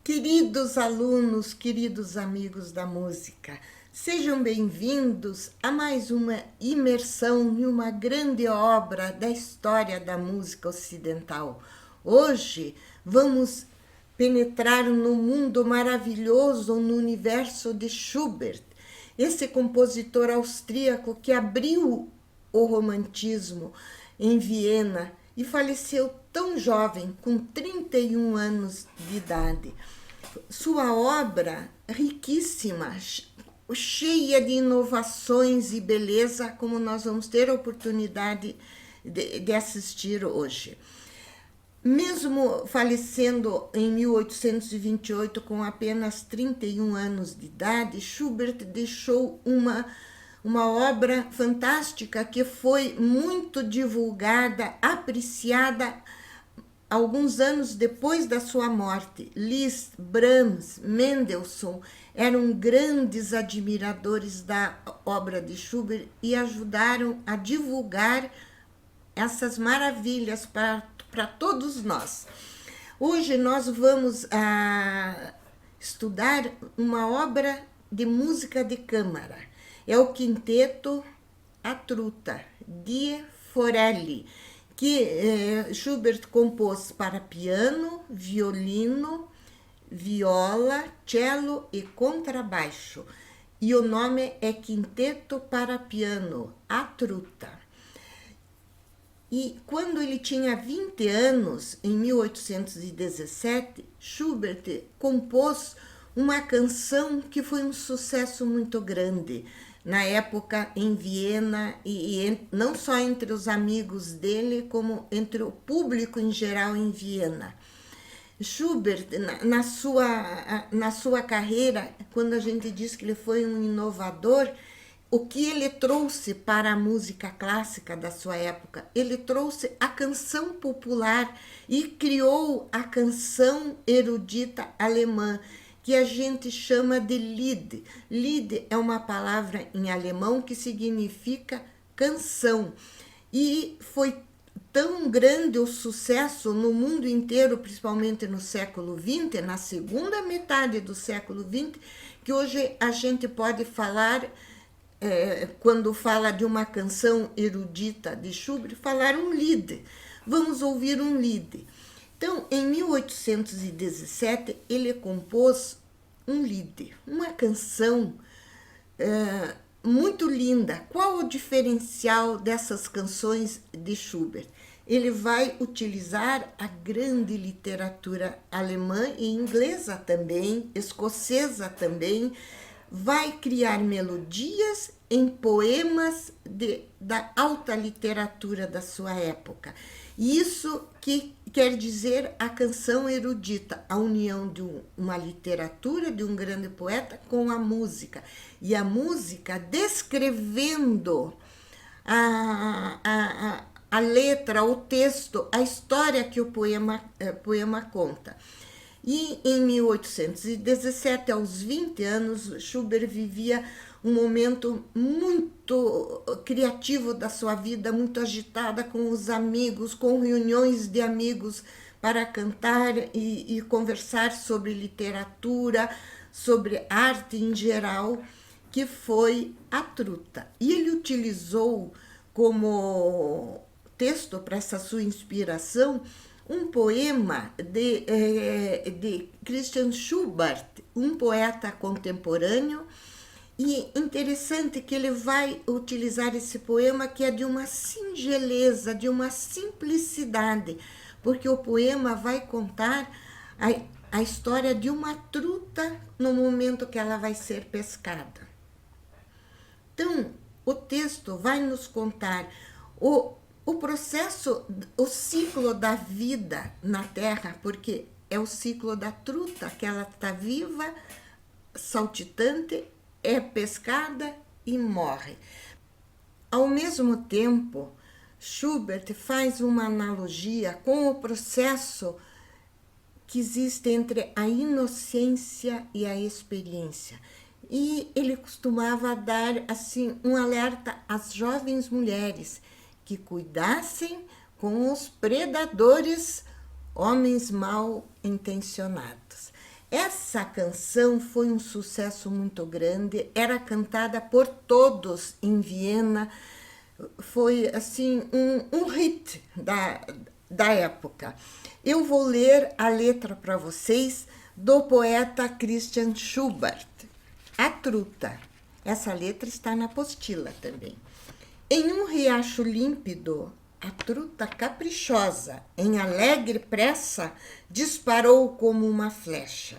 Queridos alunos, queridos amigos da música, sejam bem-vindos a mais uma imersão em uma grande obra da história da música ocidental. Hoje vamos penetrar no mundo maravilhoso, no universo de Schubert, esse compositor austríaco que abriu o romantismo em Viena e faleceu tão jovem, com 31 anos de idade. Sua obra, riquíssima, cheia de inovações e beleza, como nós vamos ter a oportunidade de assistir hoje. Mesmo falecendo em 1828 com apenas 31 anos de idade, Schubert deixou uma obra fantástica que foi muito divulgada, apreciada alguns anos depois da sua morte. Liszt, Brahms, Mendelssohn eram grandes admiradores da obra de Schubert e ajudaram a divulgar essas maravilhas para todos nós. Hoje nós vamos estudar uma obra de música de câmara. É o quinteto A Truta, de Forelli, que Schubert compôs para piano, violino, viola, cello e contrabaixo. E o nome é Quinteto para Piano, A Truta. E quando ele tinha 20 anos, em 1817, Schubert compôs uma canção que foi um sucesso muito grande na época em Viena e não só entre os amigos dele, como entre o público em geral em Viena. Schubert, na sua carreira, quando a gente diz que ele foi um inovador, o que ele trouxe para a música clássica da sua época? Ele trouxe a canção popular e criou a canção erudita alemã, que a gente chama de Lied. Lied é uma palavra em alemão que significa canção. E foi tão grande o sucesso no mundo inteiro, principalmente no século XX, na segunda metade do século XX, que hoje a gente pode falar, quando fala de uma canção erudita de Schubert, falar um Lied. Vamos ouvir um Lied. Então, em 1817, ele compôs um Lied, uma canção muito linda. Qual o diferencial dessas canções de Schubert? Ele vai utilizar a grande literatura alemã e inglesa também, escocesa também, vai criar melodias em poemas da alta literatura da sua época. Isso que quer dizer a canção erudita, a união de uma literatura, de um grande poeta com a música. E a música descrevendo a letra, o texto, a história que o poema conta. E em 1817, aos 20 anos, Schubert vivia um momento muito criativo da sua vida, muito agitada com os amigos, com reuniões de amigos para cantar e conversar sobre literatura, sobre arte em geral, que foi A Truta. E ele utilizou como texto para essa sua inspiração um poema de Christian Schubart, um poeta contemporâneo. E interessante que ele vai utilizar esse poema que é de uma singeleza, de uma simplicidade, porque o poema vai contar a história de uma truta no momento que ela vai ser pescada. Então, o texto vai nos contar o processo, o ciclo da vida na Terra, porque é o ciclo da truta, que ela está viva, saltitante, é pescada e morre. Ao mesmo tempo, Schubert faz uma analogia com o processo que existe entre a inocência e a experiência. E ele costumava dar assim um alerta às jovens mulheres que cuidassem com os predadores, homens mal intencionados. Essa canção foi um sucesso muito grande, era cantada por todos em Viena, foi assim um hit da época. Eu vou ler a letra para vocês do poeta Christian Schubert, A Truta. Essa letra está na apostila também. Em um riacho límpido, a truta caprichosa, em alegre pressa, disparou como uma flecha.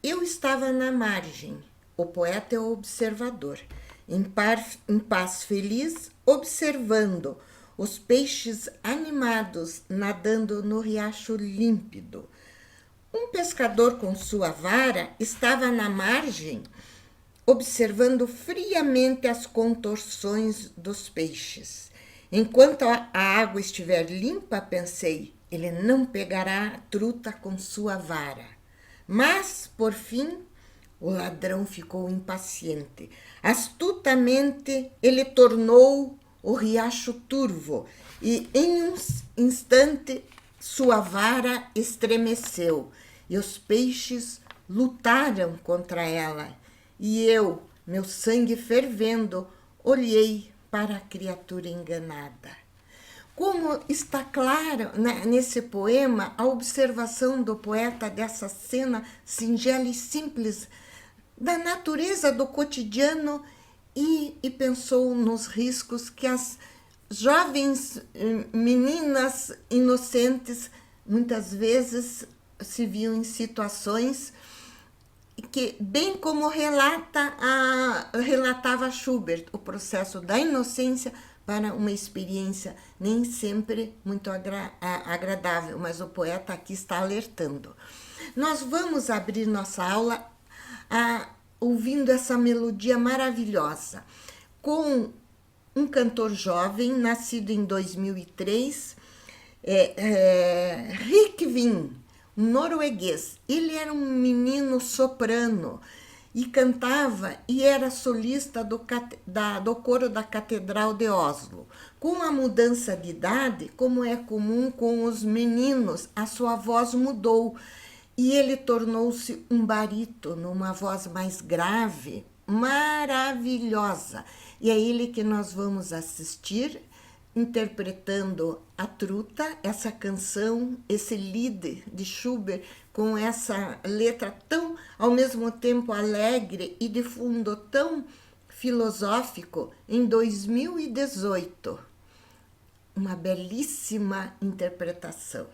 Eu estava na margem, o poeta é o observador, em paz feliz, observando os peixes animados nadando no riacho límpido. Um pescador com sua vara estava na margem, observando friamente as contorções dos peixes. Enquanto a água estiver limpa, pensei, ele não pegará a truta com sua vara. Mas, por fim, o ladrão ficou impaciente. Astutamente, ele tornou o riacho turvo e, em um instante, sua vara estremeceu e os peixes lutaram contra ela. E eu, meu sangue fervendo, olhei para a criatura enganada. Como está claro nesse poema a observação do poeta dessa cena singela e simples da natureza do cotidiano e pensou nos riscos que as jovens meninas inocentes muitas vezes se viam em situações que, bem como relatava Schubert, o processo da inocência para uma experiência nem sempre muito agradável, mas o poeta aqui está alertando. Nós vamos abrir nossa aula ouvindo essa melodia maravilhosa, com um cantor jovem, nascido em 2003, Rick Vinn, um norueguês. Ele era um menino soprano e cantava e era solista do coro da Catedral de Oslo. Com a mudança de idade, como é comum com os meninos, a sua voz mudou e ele tornou-se um barítono, uma voz mais grave, maravilhosa. E é ele que nós vamos assistir interpretando A Truta, essa canção, esse Lied de Schubert, com essa letra tão, ao mesmo tempo, alegre e de fundo tão filosófico, em 2018. Uma belíssima interpretação.